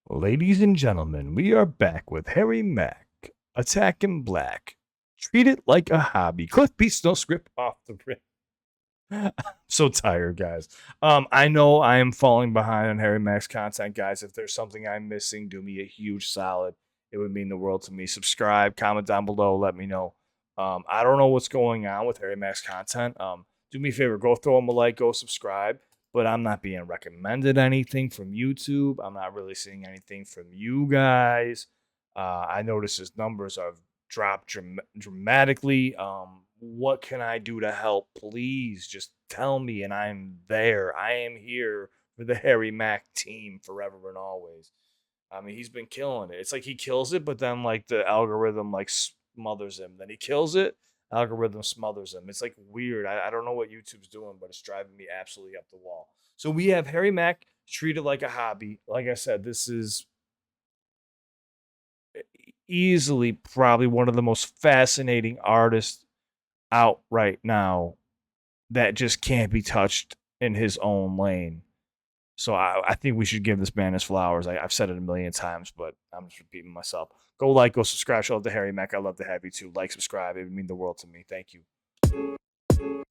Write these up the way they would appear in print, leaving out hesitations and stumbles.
Ladies and gentlemen, we are back with Harry Mack, Attack in Black. Treat it like a hobby. CliffBeats, no script off the rip. I'm so tired, guys. I know I am falling behind on Harry Mack's content, guys. If there's something I'm missing, do me a huge solid. It would mean the world to me. Subscribe, comment down below, let me know. I don't know what's going on with Harry Mack's content. Do me a favor, go throw him a like, go subscribe. But I'm not being recommended anything from YouTube. I'm not really seeing anything from you guys. I notice his numbers have dropped dramatically. What can I do to help? Please just tell me, and I'm there. I am here for the Harry Mack team forever and always. I mean, he's been killing it. It's like he kills it, but then like the algorithm like smothers him. Then he kills it, algorithm smothers him. It's like weird. I don't know what YouTube's doing, but it's driving me absolutely up the wall. So we have Harry Mack treated like a hobby. Like I said, this is easily probably one of the most fascinating artists out right now that just can't be touched in his own lane. So I think we should give this man his flowers. I've said it a million times, but I'm just repeating myself. Go like, go subscribe. Show love to Harry Mack. I love to have you too. Like, subscribe. It would mean the world to me. Thank you. All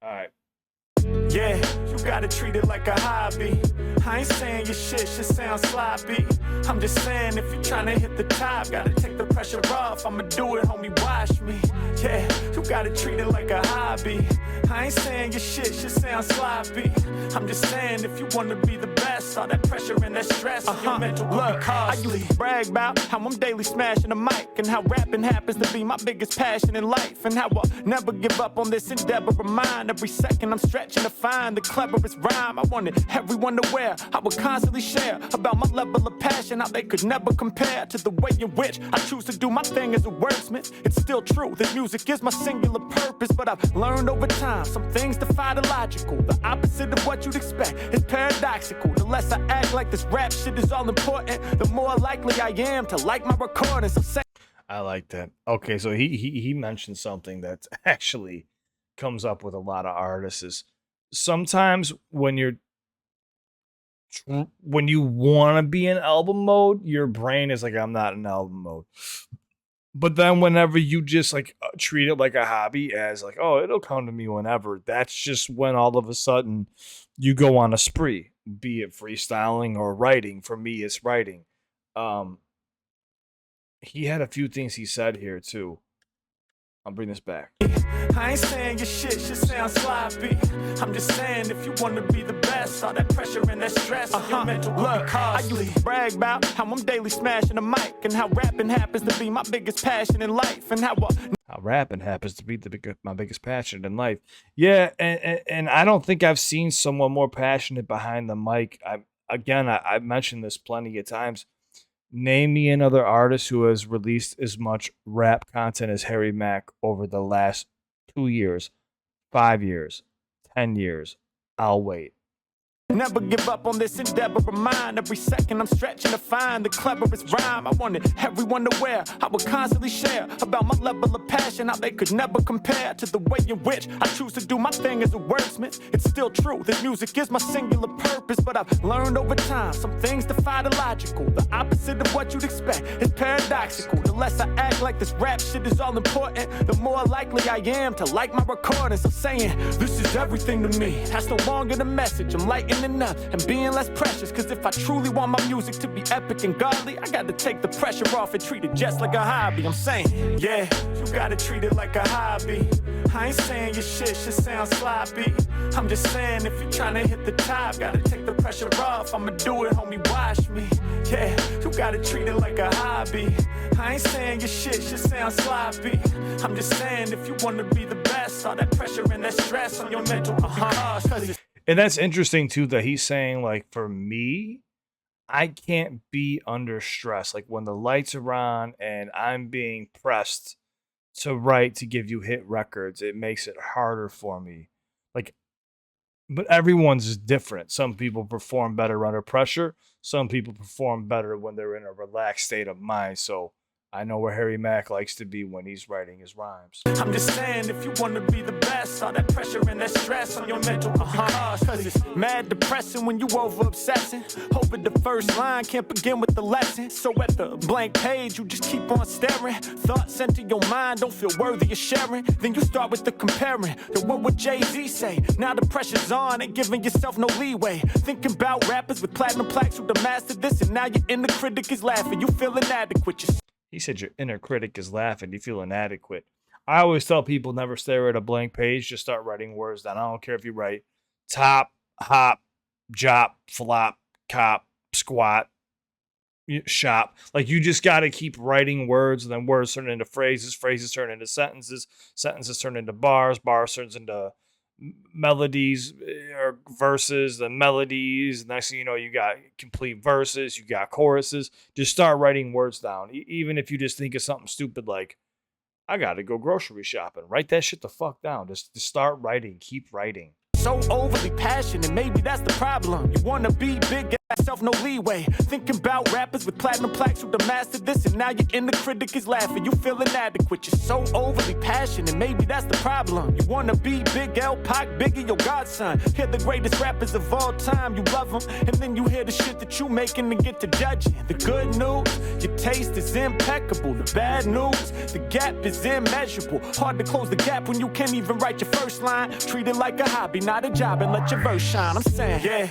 right. Yeah, you gotta treat it like a hobby. I ain't saying your shit should sound sloppy. I'm just saying if you're trying to hit the top, gotta take the pressure off. I'ma do it, homie, watch me. Yeah, you gotta treat it like a hobby. I ain't saying your shit should sound sloppy. I'm just saying if you wanna be the best, all that pressure and that stress on your mental will be costly. I used to brag about how I'm daily smashing the mic, and how rapping happens to be my biggest passion in life, and how I'll never give up on this endeavor of mine. Every second I'm stretching to find the cleverest rhyme. I wanted everyone aware. I would constantly share about my level of passion, how they could never compare to the way in which I choose to do my thing as a wordsmith. It's still true that music is my singular purpose, but I've learned over time some things defy the logical. The opposite of what you'd expect is paradoxical. The less I act like this rap shit is all important, the more likely I am to like my recordings. So say I like that. Okay, so he mentioned something that actually comes up with a lot of artists is sometimes when you want to be in album mode, your brain is like, I'm not in album mode. But then whenever you just like treat it like a hobby as like, oh, it'll come to me whenever, that's just when all of a sudden you go on a spree, be it freestyling or writing. For me, it's writing. Um, he had a few things he said here too. I'll bring this back. I ain't saying your shit should sound sloppy. I'm just saying if you wanna be the best, all that pressure and that stress on your mental will be costly. I used to brag about how I'm daily smashing the mic, and how rapping happens to be my biggest passion in life, and how Rapping happens to be my biggest passion in life. Yeah, and I don't think I've seen someone more passionate behind the mic. I've mentioned this plenty of times. Name me another artist who has released as much rap content as Harry Mack over the last 2 years, 5 years, 10 years. I'll wait. Never give up on this endeavor of mine. Every second I'm stretching to find the cleverest rhyme. I wanted everyone aware. I would constantly share about my level of passion, how they could never compare to the way in which I choose to do my thing as a wordsmith. It's still true that music is my singular purpose, but I've learned over time some things defy the logical. The opposite of what you'd expect is paradoxical. The less I act like this rap shit is all important, the more likely I am to like my recordings. I'm saying this is everything to me. That's no longer the message. I'm lightening up and being less precious, cause if I truly want my music to be epic and godly, I gotta take the pressure off and treat it just like a hobby. I'm saying, yeah, you gotta treat it like a hobby. I ain't saying your shit should sound sloppy. I'm just saying if you're trying to hit the top, gotta take the pressure off. I'ma do it, homie, watch me. Yeah, you gotta treat it like a hobby. I ain't saying your shit should sound sloppy. I'm just saying if you wanna be the best, all that pressure and that stress on your mental will be costly. And that's interesting too that he's saying like for me, I can't be under stress. Like when the lights are on and I'm being pressed to write to give you hit records, it makes it harder for me. Like, but everyone's different. Some people perform better under pressure. Some people perform better when they're in a relaxed state of mind. So I know where Harry Mack likes to be when he's writing his rhymes. I'm just saying, if you want to be the best, all that pressure and that stress on your mental, cause it's mad depressing when you over obsessing. Hoping the first line can't begin with the lesson. So at the blank page, you just keep on staring. Thoughts enter your mind, don't feel worthy of sharing. Then you start with the comparing. Then what would Jay-Z say? Now the pressure's on, ain't giving yourself no leeway. Thinking about rappers with platinum plaques who done mastered this, and now your inner critic is laughing. You feel inadequate. He said your inner critic is laughing. You feel inadequate. I always tell people never stare at a blank page. Just start writing words down. I don't care if you write top, hop, jop, flop, cop, squat, shop. Like, you just got to keep writing words, and then words turn into phrases. Phrases turn into sentences. Sentences turn into bars. Bars turns into melodies or verses, the melodies. Next thing you know, you got complete verses, you got choruses. Just start writing words down. Even if you just think of something stupid like, I gotta go grocery shopping, write that shit the fuck down. Just start writing. Keep writing. So overly passionate, maybe that's the problem. You wanna be big, get yourself no leeway. Thinking about rappers with platinum plaques who done mastered this, and now your inner critic is laughing. You feel inadequate. You're so overly passionate, maybe that's the problem. You wanna be Big L, Pac, Biggie, your godson. Hear the greatest rappers of all time, you love them, and then you hear the shit that you making and get to judging. The good news, your taste is impeccable. The bad news, the gap is immeasurable. Hard to close the gap when you can't even write your first line. Treat it like a hobby, not a job, and let your verse shine. I'm saying, yeah.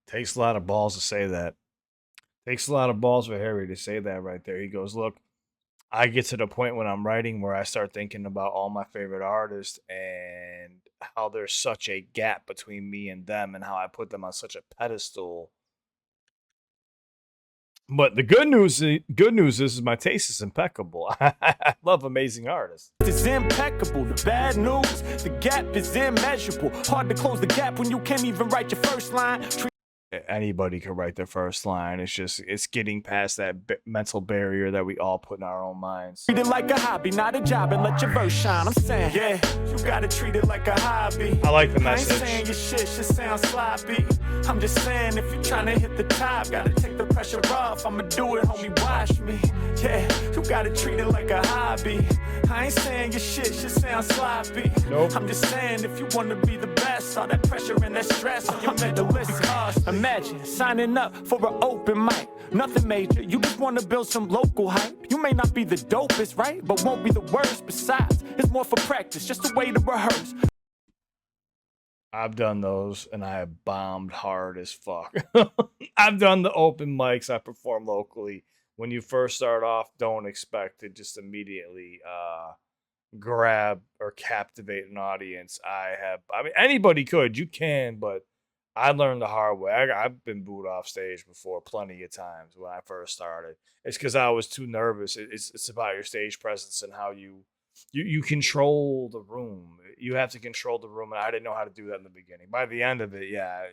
Takes a lot of balls to say that. Takes a lot of balls for Harry to say that right there. He goes, look, I get to the point when I'm writing where I start thinking about all my favorite artists and how there's such a gap between me and them and how I put them on such a pedestal. But the good news is my taste is impeccable. I love amazing artists. It's impeccable. The bad news, the gap is immeasurable. Hard to close the gap when you can't even write your first line. Anybody could write their first line. It's getting past that mental barrier that we all put in our own minds. Treat it like a hobby, not a job, and let your verse shine. I'm saying, yeah, you gotta treat it like a hobby. I like the message. I ain't saying your shit should sound sloppy. I'm just saying, if you're trying to hit the top, gotta take the pressure off. I'ma do it, homie, watch me. Yeah, you gotta treat it like a hobby. I ain't saying your shit should sound sloppy. Nope. I'm just saying, if you wanna be the best, all that pressure and that stress on your mental list. Imagine signing up for an open mic. Nothing major, you just wanna build some local hype. You may not be the dopest, right? But won't be the worst. Besides, it's more for practice, just a way to rehearse. I've done those, and I have bombed hard as fuck. I've done the open mics. I perform locally. When you first start off, don't expect to just immediately grab or captivate an audience. I mean, anybody could. You can, but I learned the hard way. I've been booed off stage before plenty of times when I first started. It's because I was too nervous. It's about your stage presence and how you control the room. You have to control the room, and I didn't know how to do that in the beginning. By the end of it, yeah,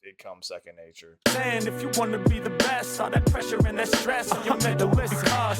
it comes second nature. Saying if you want to be the best, all that pressure and that stress on your mental list.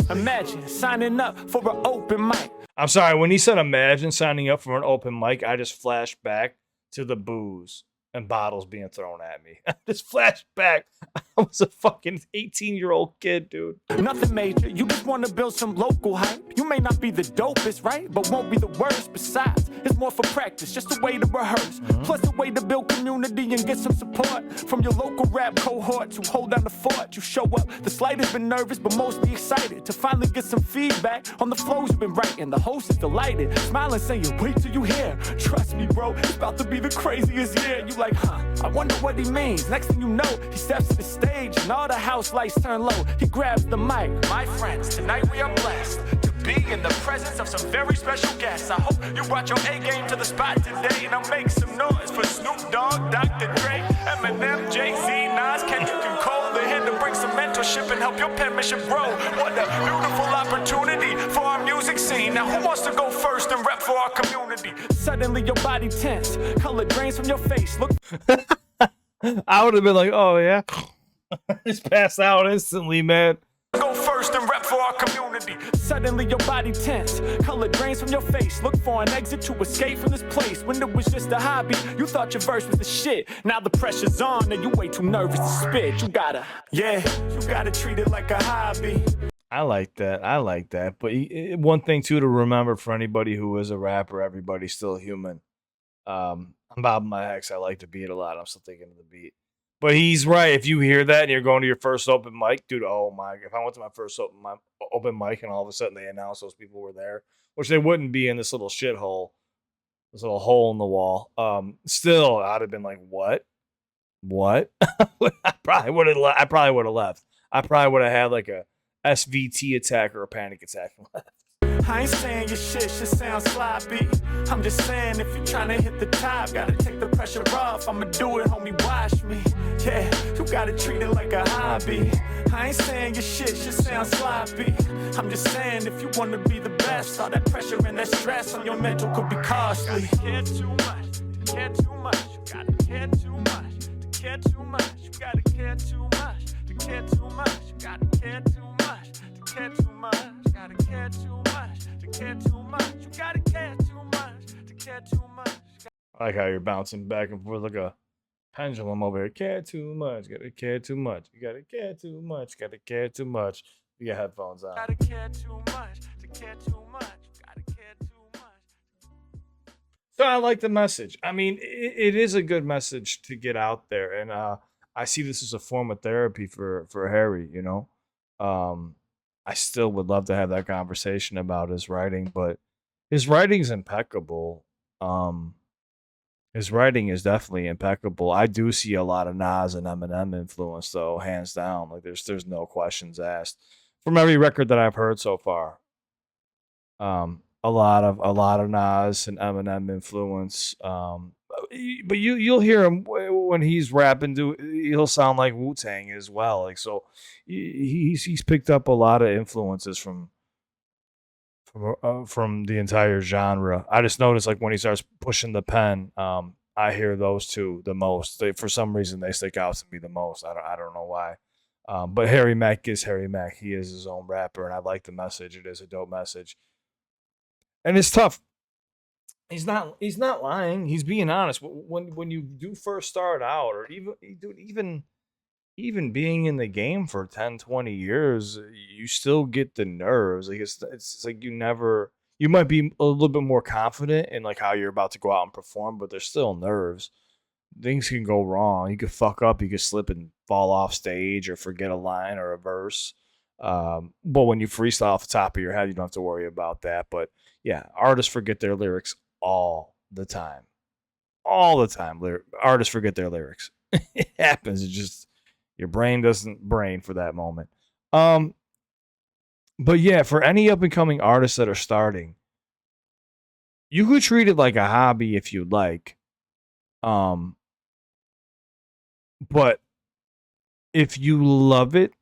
Imagine signing up for an open mic. I'm sorry, when he said imagine signing up for an open mic, I just flashed back to the booze and bottles being thrown at me. Just flashback. I was a fucking 18-year-old kid, dude. Nothing major. You just want to build some local hype. You may not be the dopest, right? But won't be the worst. Besides, it's more for practice, just a way to rehearse. Plus a way to build community and get some support from your local rap cohorts who hold down the fort. You show up, the slightest been nervous, but mostly excited to finally get some feedback on the flows you've been writing. The host is delighted, smiling, saying, wait till you hear. Trust me, bro, it's about to be the craziest year. You like, huh, I wonder what he means. Next thing you know, he steps to the stage and all the house lights turn low. He grabs the mic. My friends, tonight we are blessed to be in the presence of some very special guests. I hope you brought your A game to the spot today, and I'll make some noise for Snoop Dogg, Dr. Dre, Eminem, Jay-Z, Nas, Kendrick, and Cole. They're here to bring some mentorship and help your penmanship grow. What a beautiful opportunity for our music scene. Now who wants to go first and rep for our community? Suddenly your body tense, color drains from your face. Look. I would have been like, oh yeah. Just pass out instantly, man. Go first and rep for our community. Suddenly your body tense, color drains from your face. Look for an exit to escape from this place. When it was just a hobby, you thought your verse was the shit. Now the pressure's on and you way too nervous to spit. You gotta treat it like a hobby. I like that. I like that. But one thing too to remember for anybody who is a rapper, everybody's still human. I'm bobbing my hex. I like the beat a lot. I'm still thinking of the beat. But he's right. If you hear that and you're going to your first open mic, dude, oh my! If I went to my first open mic and all of a sudden they announced those people were there, which they wouldn't be in this little shithole, this little hole in the wall. Still, I'd have been like, what? What? I probably would have. I probably would have left. I probably would have had like a SVT attack or a panic attack. I ain't saying your shit should sound sloppy. I'm just saying if you're trying to hit the top, gotta take the pressure off. I'ma do it, homie, watch me. Yeah, you gotta treat it like a hobby. I ain't saying your shit should sound sloppy. I'm just saying if you wanna be the best, all that pressure and that stress on your mental could be costly. You care too much, to care too much. You gotta care too much, to care too much. You gotta care too much, to care too much. You gotta care too much, to care too much. You gotta care too much, to care too much. You gotta care too much, to care too much. I like how you're bouncing back and forth like a pendulum over here. Care too much. Gotta care too much. You gotta care too much. Gotta care too much. You got headphones on. Gotta care too much, to care too much. You gotta care too much. So I like the message. I mean, it is a good message to get out there, and I see this as a form of therapy for Harry. You know, I still would love to have that conversation about his writing, but his writing's impeccable. Um, his writing is definitely impeccable. I do see a lot of Nas and Eminem influence, though, hands down. Like there's no questions asked from every record that I've heard so far. A lot of Nas and Eminem influence. But you'll hear him when he's rapping. He'll sound like Wu Tang as well. Like so, he's picked up a lot of influences from the entire genre. I just noticed like when he starts pushing the pen, I hear those two the most. For some reason they stick out to me the most. I don't know why. But Harry Mack is Harry Mack. He is his own rapper, and I like the message. It is a dope message, and it's tough. He's not lying. He's being honest. When you do first start out, or even being in the game for 10, 20 years, you still get the nerves. Like it's like you might be a little bit more confident in like how you're about to go out and perform, but there's still nerves. Things can go wrong. You could fuck up, you could slip and fall off stage or forget a line or a verse. But when you freestyle off the top of your head, you don't have to worry about that. But yeah, artists forget their lyrics all the time. All the time. Artists forget their lyrics. It happens. It just your brain doesn't brain for that moment. Um, but yeah, for any up and coming artists that are starting, you could treat it like a hobby if you'd like. Um, but if you love it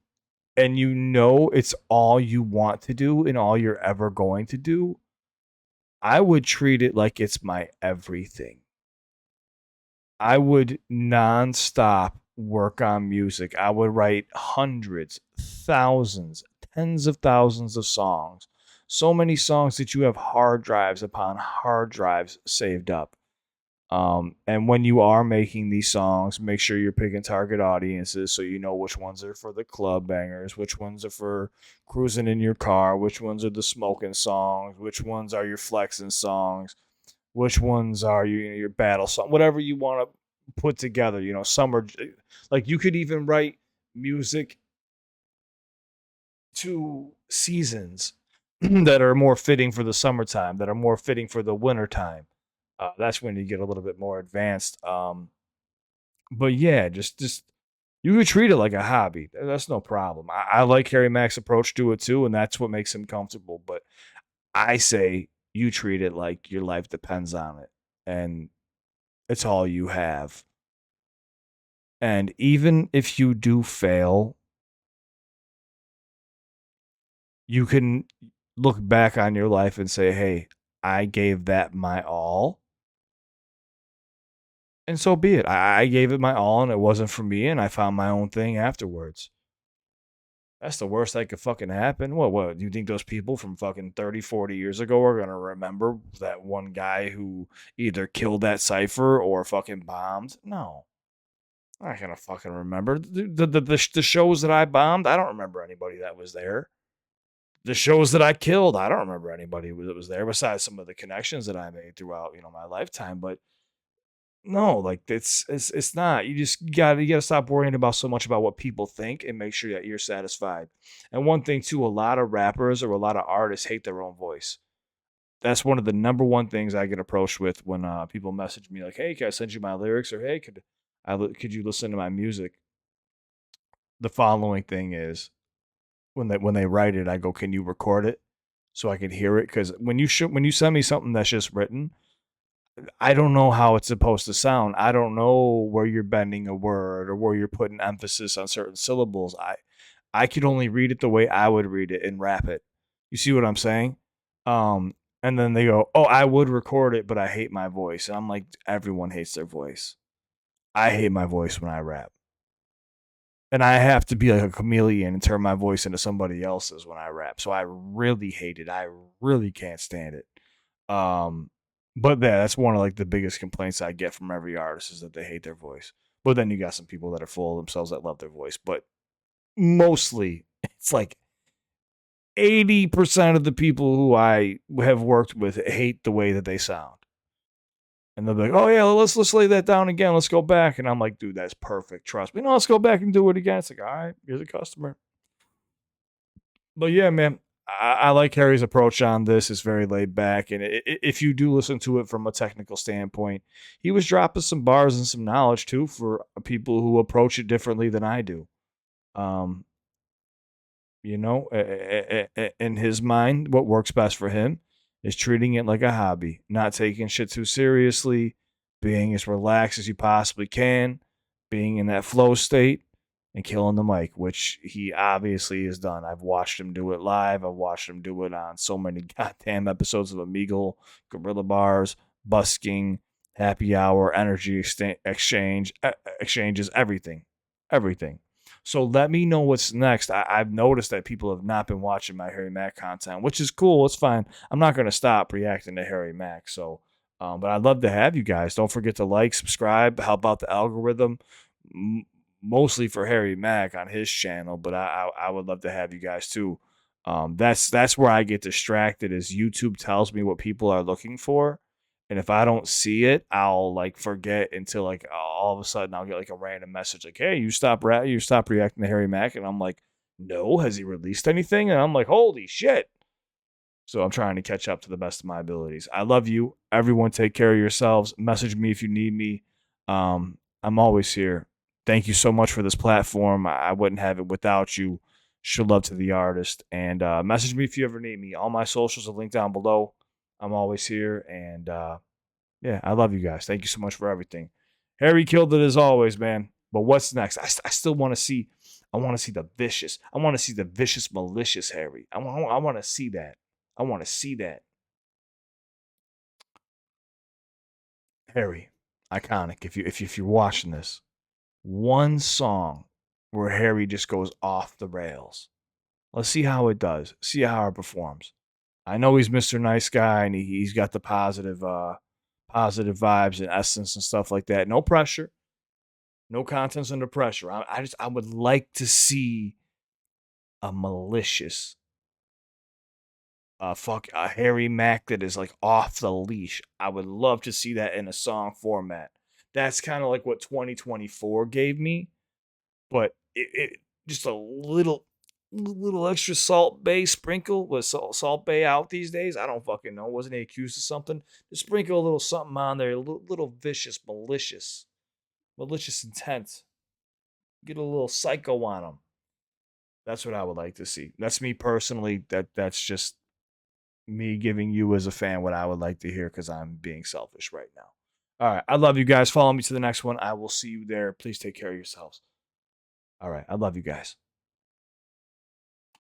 and you know it's all you want to do and all you're ever going to do, I would treat it like it's my everything. I would nonstop work on music. I would write hundreds, thousands, tens of thousands of songs. So many songs that you have hard drives upon hard drives saved up. And when you are making these songs, make sure you're picking target audiences so you know which ones are for the club bangers, which ones are for cruising in your car, which ones are the smoking songs, which ones are your flexing songs, which ones are your battle song, whatever you want to put together. Some are like you could even write music to seasons that are more fitting for the summertime, that are more fitting for the wintertime. That's when you get a little bit more advanced. But yeah, just you could treat it like a hobby. That's no problem. I like Harry Mack's approach to it too, and that's what makes him comfortable. But I say you treat it like your life depends on it, and it's all you have. And even if you do fail, you can look back on your life and say, "Hey, I gave that my all." And so be it. I gave it my all and it wasn't for me and I found my own thing afterwards. That's the worst that could fucking happen. What? Do you think those people from fucking 30, 40 years ago are going to remember that one guy who either killed that cipher or fucking bombed? No. I'm not going to fucking remember. The shows that I bombed, I don't remember anybody that was there. The shows that I killed, I don't remember anybody that was there besides some of the connections that I made throughout, my lifetime. But no, like it's not. You gotta stop worrying about so much about what people think and make sure that you're satisfied. And one thing too, a lot of rappers or a lot of artists hate their own voice. That's one of the number one things I get approached with when people message me like, "Hey, can I send you my lyrics?" or "Hey, could you listen to my music?" The following thing is when they write it, I go, "Can you record it so I can hear it?" Because when you send me something that's just written, I don't know how it's supposed to sound. I don't know where you're bending a word or where you're putting emphasis on certain syllables. I could only read it the way I would read it and rap it. You see what I'm saying? Um, and then they go, "Oh, I would record it, but I hate my voice." And I'm like, everyone hates their voice. I hate my voice when I rap. And I have to be like a chameleon and turn my voice into somebody else's when I rap. So I really hate it. I really can't stand it. Um, but that's one of like the biggest complaints I get from every artist is that they hate their voice. But then you got some people that are full of themselves that love their voice. But mostly, it's like 80% of the people who I have worked with hate the way that they sound. And they'll be like, "Oh yeah, let's lay that down again. Let's go back." And I'm like, "Dude, that's perfect. Trust me. No, let's go back and do it again." It's like, "All right, you're the customer." But yeah, man, I like Harry's approach on this. It's very laid back, and if you do listen to it from a technical standpoint, he was dropping some bars and some knowledge too for people who approach it differently than I do. Um, in his mind, what works best for him is treating it like a hobby, not taking shit too seriously, being as relaxed as you possibly can, being in that flow state, and killing the mic, which he obviously has done. I've watched him do it live. I've watched him do it on so many goddamn episodes of Omegle, Gorilla Bars, Busking, Happy Hour, Energy Exchanges, everything. Everything. So let me know what's next. I've noticed that people have not been watching my Harry Mack content, which is cool. It's fine. I'm not going to stop reacting to Harry Mack. So, but I'd love to have you guys. Don't forget to like, subscribe, help out the algorithm. Mostly for Harry Mack on his channel, but I would love to have you guys too. That's where I get distracted. Is YouTube tells me what people are looking for, and if I don't see it, I'll like forget until like all of a sudden I'll get like a random message like, "Hey, you stop reacting to Harry Mack," and I'm like, "No, has he released anything?" And I'm like, "Holy shit!" So I'm trying to catch up to the best of my abilities. I love you, everyone. Take care of yourselves. Message me if you need me. I'm always here. Thank you so much for this platform. I wouldn't have it without you. Show love to the artist. And message me if you ever need me. All my socials are linked down below. I'm always here. And yeah, I love you guys. Thank you so much for everything. Harry killed it as always, man. But what's next? I still want to see. I want to see the vicious. I want to see the vicious, malicious Harry. I want to see that. I want to see that. Harry, iconic. If you're watching this, one song where Harry just goes off the rails. Let's see how it does. See how it performs. I know he's Mr. Nice Guy and he's got the positive vibes and essence and stuff like that. No pressure. No contents under pressure. I would like to see a malicious a Harry Mack that is like off the leash. I would love to see that in a song format. That's kind of like what 2024 gave me, but it just a little extra Salt Bay sprinkle. Was Salt Bay out these days? I don't fucking know. Wasn't he accused of something? Just sprinkle a little something on there, a little vicious, malicious intent. Get a little psycho on him. That's what I would like to see. That's me personally. That's just me giving you as a fan what I would like to hear because I'm being selfish right now. All right. I love you guys. Follow me to the next one. I will see you there. Please take care of yourselves. All right. I love you guys.